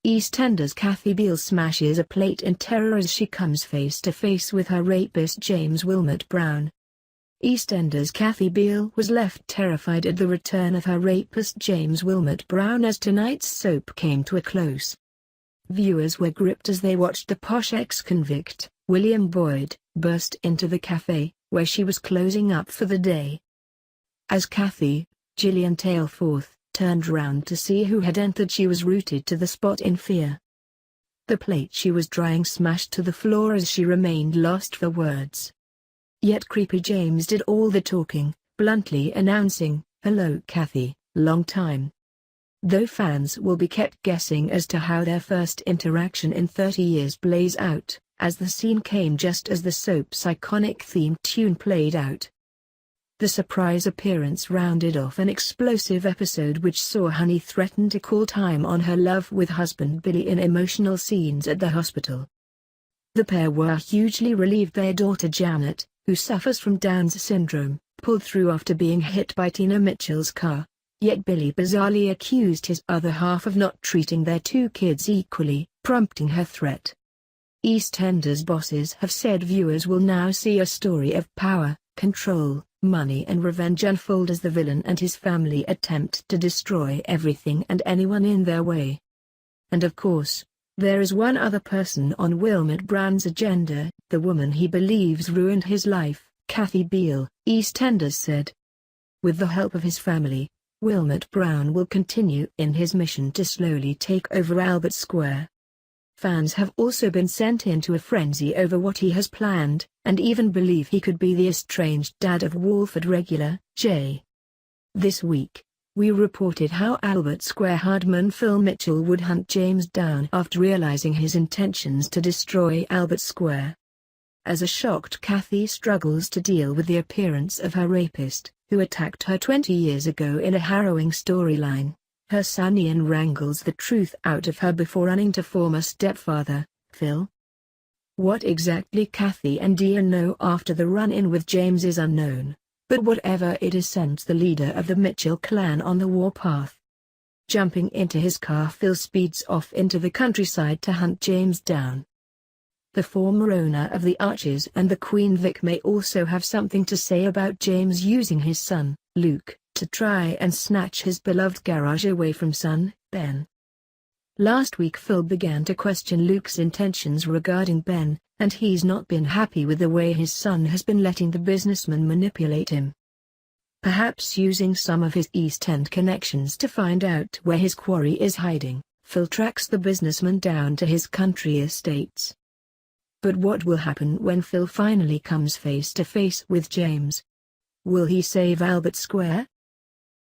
EastEnders Kathy Beale smashes a plate in terror as she comes face to face with her rapist James Willmott-Brown. EastEnders Kathy Beale was left terrified at the return of her rapist James Willmott-Brown as tonight's soap came to a close. Viewers were gripped as they watched the posh ex-convict, William Boyde, burst into the cafe, where she was closing up for the day. As Kathy, Gillian Taylforth, turned round to see who had entered, she was rooted to the spot in fear. The plate she was drying smashed to the floor as she remained lost for words. Yet creepy James did all the talking, bluntly announcing, "Hello Kathy, long time." Though fans will be kept guessing as to how their first interaction in 30 years plays out, as the scene came just as the soap's iconic theme tune played out. The surprise appearance rounded off an explosive episode which saw Honey threaten to call time on her love with husband Billy in emotional scenes at the hospital. The pair were hugely relieved their daughter Janet, who suffers from Down's syndrome, pulled through after being hit by Tina Mitchell's car, yet Billy bizarrely accused his other half of not treating their two kids equally, prompting her threat. EastEnders bosses have said viewers will now see a story of power, control, money and revenge unfold as the villain and his family attempt to destroy everything and anyone in their way. And of course, there is one other person on Willmott-Brown's agenda, the woman he believes ruined his life, Kathy Beale, EastEnders said. With the help of his family, Willmott-Brown will continue in his mission to slowly take over Albert Square. Fans have also been sent into a frenzy over what he has planned, and even believe he could be the estranged dad of Walford regular, Jay. This week, we reported how Albert Square hardman Phil Mitchell would hunt James down after realizing his intentions to destroy Albert Square. As a shocked Kathy struggles to deal with the appearance of her rapist, who attacked her 20 years ago in a harrowing storyline, her son Ian wrangles the truth out of her before running to former stepfather, Phil. What exactly Kathy and Ian know after the run-in with James is unknown, but whatever it is sends the leader of the Mitchell clan on the warpath. Jumping into his car, Phil speeds off into the countryside to hunt James down. The former owner of the Arches and the Queen Vic may also have something to say about James using his son, Luke, to try and snatch his beloved garage away from son, Ben. Last week Phil began to question Luke's intentions regarding Ben, and he's not been happy with the way his son has been letting the businessman manipulate him. Perhaps using some of his East End connections to find out where his quarry is hiding, Phil tracks the businessman down to his country estates. But what will happen when Phil finally comes face to face with James? Will he save Albert Square?